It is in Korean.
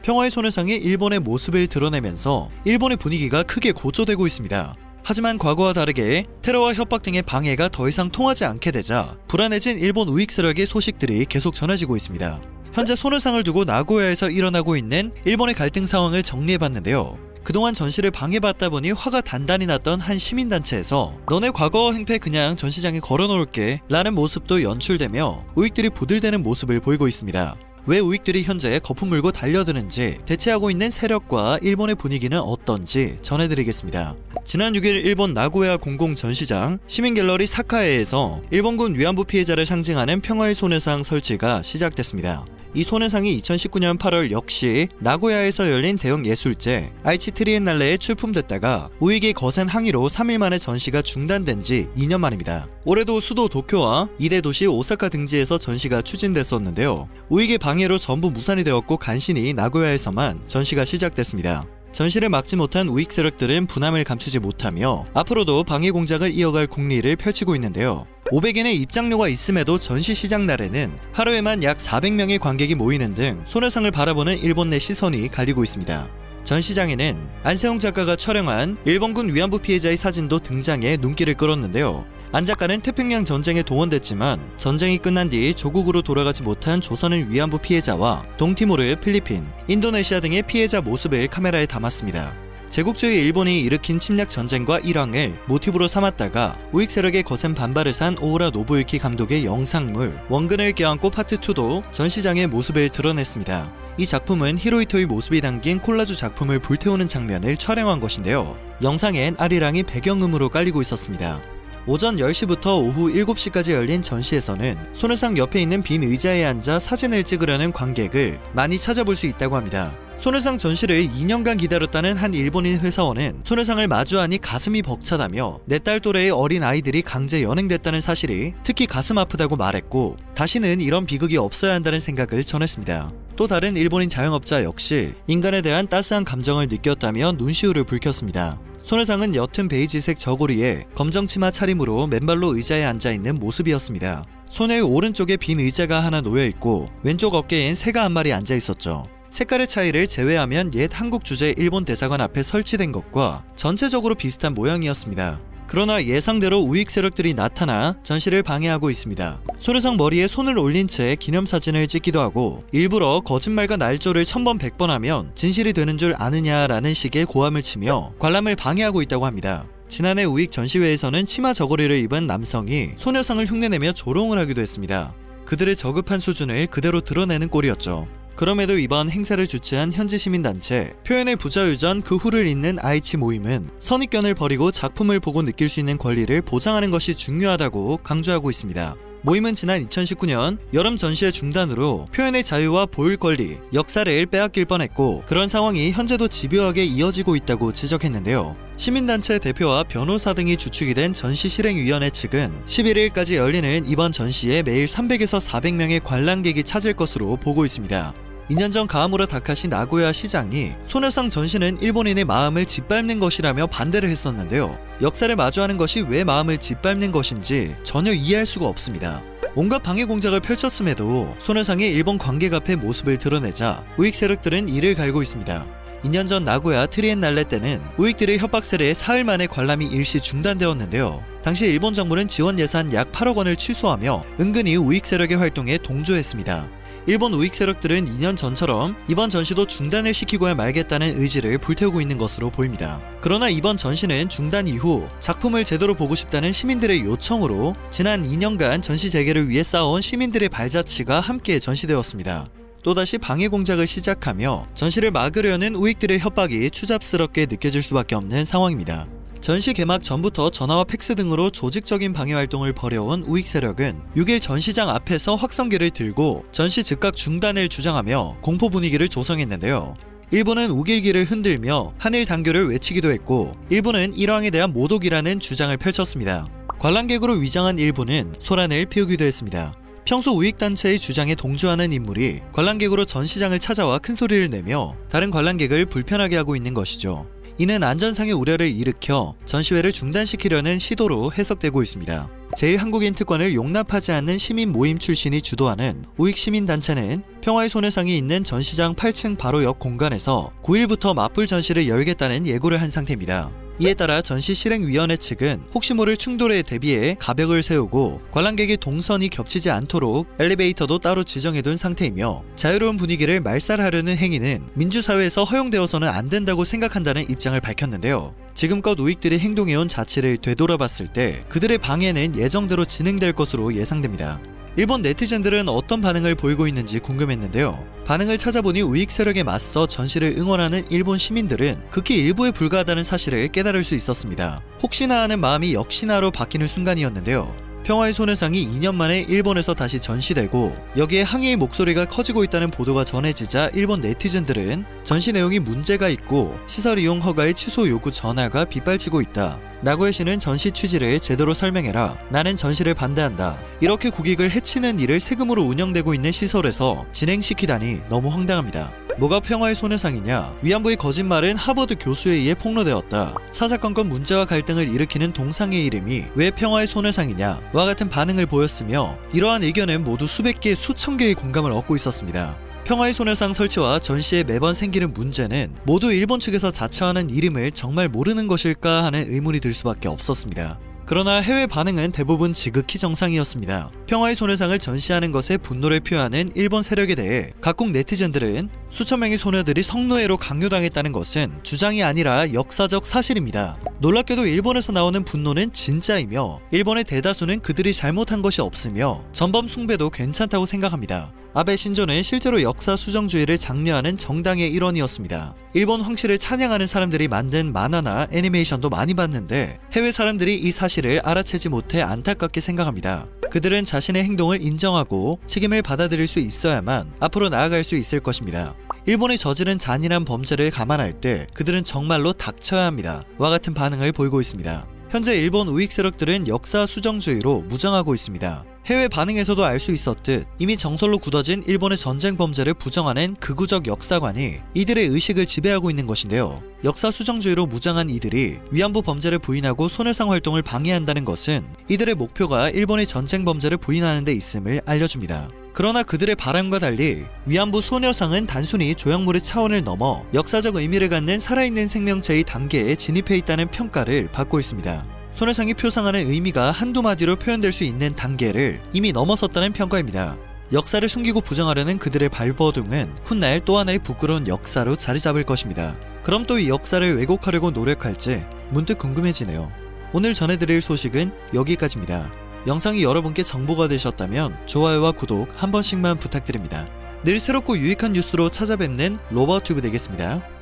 평화의 소녀상이 일본의 모습을 드러내면서 일본의 분위기가 크게 고조되고 있습니다. 하지만 과거와 다르게 테러와 협박 등의 방해가 더 이상 통하지 않게 되자 불안해진 일본 우익 세력의 소식들이 계속 전해지고 있습니다. 현재 소녀상을 두고 나고야에서 일어나고 있는 일본의 갈등 상황을 정리해봤는데요. 그동안 전시를 방해받다 보니 화가 단단히 났던 한 시민단체에서 너네 과거 행패 그냥 전시장에 걸어놓을게 라는 모습도 연출되며 우익들이 부들대는 모습을 보이고 있습니다. 왜 우익들이 현재 거품 물고 달려드는지, 대체하고 있는 세력과 일본의 분위기는 어떤지 전해드리겠습니다. 지난 6일 일본 나고야 공공전시장 시민갤러리 사카에에서 일본군 위안부 피해자를 상징하는 평화의 소녀상 설치가 시작됐습니다. 이 소녀상이 2019년 8월 역시 나고야에서 열린 대형 예술제 아이치 트리엔날레에 출품됐다가 우익의 거센 항의로 3일 만에 전시가 중단된 지 2년 만입니다. 올해도 수도 도쿄와 2대 도시 오사카 등지에서 전시가 추진됐었는데요. 우익의 방해로 전부 무산이 되었고 간신히 나고야에서만 전시가 시작됐습니다. 전시를 막지 못한 우익 세력들은 분함을 감추지 못하며 앞으로도 방해 공작을 이어갈 궁리를 펼치고 있는데요. 500엔의 입장료가 있음에도 전시 시작 날에는 하루에만 약 400명의 관객이 모이는 등 소녀상을 바라보는 일본 내 시선이 갈리고 있습니다. 전시장에는 안세홍 작가가 촬영한 일본군 위안부 피해자의 사진도 등장해 눈길을 끌었는데요. 안 작가는 태평양 전쟁에 동원됐지만 전쟁이 끝난 뒤 조국으로 돌아가지 못한 조선인 위안부 피해자와 동티모르, 필리핀, 인도네시아 등의 피해자 모습을 카메라에 담았습니다. 제국주의 일본이 일으킨 침략 전쟁과 일왕을 모티브로 삼았다가 우익 세력의 거센 반발을 산 오우라 노부유키 감독의 영상물 원근을 껴안고 파트 2도 전시장의 모습을 드러냈습니다. 이 작품은 히로히토의 모습이 담긴 콜라주 작품을 불태우는 장면을 촬영한 것인데요. 영상엔 아리랑이 배경음으로 깔리고 있었습니다. 오전 10시부터 오후 7시까지 열린 전시에서는 소녀상 옆에 있는 빈 의자에 앉아 사진을 찍으려는 관객을 많이 찾아볼 수 있다고 합니다. 소녀상 전시를 2년간 기다렸다는 한 일본인 회사원은 소녀상을 마주하니 가슴이 벅차다며 4달 또래의 어린 아이들이 강제 연행됐다는 사실이 특히 가슴 아프다고 말했고 다시는 이런 비극이 없어야 한다는 생각을 전했습니다. 또 다른 일본인 자영업자 역시 인간에 대한 따스한 감정을 느꼈다며 눈시울을 붉혔습니다. 소녀상은 옅은 베이지색 저고리에 검정 치마 차림으로 맨발로 의자에 앉아있는 모습이었습니다. 소녀의 오른쪽에 빈 의자가 하나 놓여있고 왼쪽 어깨엔 새가 한 마리 앉아있었죠. 색깔의 차이를 제외하면 옛 한국 주재 일본 대사관 앞에 설치된 것과 전체적으로 비슷한 모양이었습니다. 그러나 예상대로 우익 세력들이 나타나 전시를 방해하고 있습니다. 소녀상 머리에 손을 올린 채 기념사진을 찍기도 하고 일부러 거짓말과 날조를 1000번 100번 하면 진실이 되는 줄 아느냐라는 식의 고함을 치며 관람을 방해하고 있다고 합니다. 지난해 우익 전시회에서는 치마 저고리를 입은 남성이 소녀상을 흉내내며 조롱을 하기도 했습니다. 그들의 저급한 수준을 그대로 드러내는 꼴이었죠. 그럼에도 이번 행사를 주최한 현지 시민단체 표현의 부자유전 그 후를 잇는 아이치 모임은 선입견을 버리고 작품을 보고 느낄 수 있는 권리를 보장하는 것이 중요하다고 강조하고 있습니다. 모임은 지난 2019년 여름 전시의 중단으로 표현의 자유와 보일 권리, 역사를 빼앗길 뻔했고 그런 상황이 현재도 집요하게 이어지고 있다고 지적했는데요. 시민단체 대표와 변호사 등이 주축이 된 전시실행위원회 측은 11일까지 열리는 이번 전시에 매일 300에서 400명의 관람객이 찾을 것으로 보고 있습니다. 2년 전 가하무라 다카시 나고야 시장이 소녀상 전시는 일본인의 마음을 짓밟는 것이라며 반대를 했었는데요. 역사를 마주하는 것이 왜 마음을 짓밟는 것인지 전혀 이해할 수가 없습니다. 온갖 방해 공작을 펼쳤음에도 소녀상이 일본 관객 앞에 모습을 드러내자 우익 세력들은 이를 갈고 있습니다. 2년 전 나고야 트리엔날레 때는 우익들의 협박 세례에 사흘 만에 관람이 일시 중단되었는데요. 당시 일본 정부는 지원 예산 약 8억 원을 취소하며 은근히 우익 세력의 활동에 동조했습니다. 일본 우익 세력들은 2년 전처럼 이번 전시도 중단을 시키고야 말겠다는 의지를 불태우고 있는 것으로 보입니다. 그러나 이번 전시는 중단 이후 작품을 제대로 보고 싶다는 시민들의 요청으로 지난 2년간 전시 재개를 위해 쌓아온 시민들의 발자취가 함께 전시되었습니다. 또다시 방해 공작을 시작하며 전시를 막으려는 우익들의 협박이 추잡스럽게 느껴질 수밖에 없는 상황입니다. 전시 개막 전부터 전화와 팩스 등으로 조직적인 방해 활동을 벌여온 우익 세력은 6일 전시장 앞에서 확성기를 들고 전시 즉각 중단을 주장하며 공포 분위기를 조성했는데요. 일부는 우길기를 흔들며 한일 단교를 외치기도 했고 일부는 일왕에 대한 모독이라는 주장을 펼쳤습니다. 관람객으로 위장한 일부는 소란을 피우기도 했습니다. 평소 우익단체의 주장에 동조하는 인물이 관람객으로 전시장을 찾아와 큰 소리를 내며 다른 관람객을 불편하게 하고 있는 것이죠. 이는 안전상의 우려를 일으켜 전시회를 중단시키려는 시도로 해석되고 있습니다. 제1한국인 특권을 용납하지 않는 시민 모임 출신이 주도하는 우익 시민단체는 평화의 소녀상이 있는 전시장 8층 바로 옆 공간에서 9일부터 맞불 전시를 열겠다는 예고를 한 상태입니다. 이에 따라 전시실행위원회 측은 혹시 모를 충돌에 대비해 가벽을 세우고 관람객의 동선이 겹치지 않도록 엘리베이터도 따로 지정해둔 상태이며, 자유로운 분위기를 말살하려는 행위는 민주사회에서 허용되어서는 안 된다고 생각한다는 입장을 밝혔는데요. 지금껏 우익들이 행동해온 자치를 되돌아봤을 때 그들의 방해는 예정대로 진행될 것으로 예상됩니다. 일본 네티즌들은 어떤 반응을 보이고 있는지 궁금했는데요. 반응을 찾아보니 우익 세력에 맞서 전시를 응원하는 일본 시민들은 극히 일부에 불과하다는 사실을 깨달을 수 있었습니다. 혹시나 하는 마음이 역시나로 바뀌는 순간이었는데요. 평화의 소녀상이 2년 만에 일본에서 다시 전시되고 여기에 항의의 목소리가 커지고 있다는 보도가 전해지자 일본 네티즌들은 전시 내용이 문제가 있고 시설 이용 허가의 취소 요구 전화가 빗발치고 있다. 나고야 씨는 전시 취지를 제대로 설명해라. 나는 전시를 반대한다. 이렇게 국익을 해치는 일을 세금으로 운영되고 있는 시설에서 진행시키다니 너무 황당합니다. 뭐가 평화의 소녀상이냐? 위안부의 거짓말은 하버드 교수에 의해 폭로되었다. 사사건건 문제와 갈등을 일으키는 동상의 이름이 왜 평화의 소녀상이냐? 와 같은 반응을 보였으며, 이러한 의견은 모두 수백 개, 수천 개의 공감을 얻고 있었습니다. 평화의 소녀상 설치와 전시에 매번 생기는 문제는 모두 일본 측에서 자처하는 이름을 정말 모르는 것일까 하는 의문이 들 수밖에 없었습니다. 그러나 해외 반응은 대부분 지극히 정상이었습니다. 평화의 소녀상을 전시하는 것에 분노를 표하는 일본 세력에 대해 각국 네티즌들은 수천 명의 소녀들이 성노예로 강요당했다는 것은 주장이 아니라 역사적 사실입니다. 놀랍게도 일본에서 나오는 분노는 진짜이며, 일본의 대다수는 그들이 잘못한 것이 없으며 전범 숭배도 괜찮다고 생각합니다. 아베 신조는 실제로 역사 수정주의를 장려하는 정당의 일원이었습니다. 일본 황실을 찬양하는 사람들이 만든 만화나 애니메이션도 많이 봤는데 해외 사람들이 이 사실을 알아채지 못해 안타깝게 생각합니다. 그들은 자신의 행동을 인정하고 책임을 받아들일 수 있어야만 앞으로 나아갈 수 있을 것입니다. 일본이 저지른 잔인한 범죄를 감안할 때 그들은 정말로 닥쳐야 합니다. 와 같은 반응을 보이고 있습니다. 현재 일본 우익 세력들은 역사 수정주의로 무장하고 있습니다. 해외 반응에서도 알 수 있었듯 이미 정설로 굳어진 일본의 전쟁 범죄를 부정하는 극우적 역사관이 이들의 의식을 지배하고 있는 것인데요. 역사 수정주의로 무장한 이들이 위안부 범죄를 부인하고 소녀상 활동을 방해한다는 것은 이들의 목표가 일본의 전쟁 범죄를 부인하는 데 있음을 알려줍니다. 그러나 그들의 바람과 달리 위안부 소녀상은 단순히 조형물의 차원을 넘어 역사적 의미를 갖는 살아있는 생명체의 단계에 진입해 있다는 평가를 받고 있습니다. 소녀상이 표상하는 의미가 한두 마디로 표현될 수 있는 단계를 이미 넘어섰다는 평가입니다. 역사를 숨기고 부정하려는 그들의 발버둥은 훗날 또 하나의 부끄러운 역사로 자리 잡을 것입니다. 그럼 또 이 역사를 왜곡하려고 노력할지 문득 궁금해지네요. 오늘 전해드릴 소식은 여기까지입니다. 영상이 여러분께 정보가 되셨다면 좋아요와 구독 한 번씩만 부탁드립니다. 늘 새롭고 유익한 뉴스로 찾아뵙는 로버튜브 되겠습니다.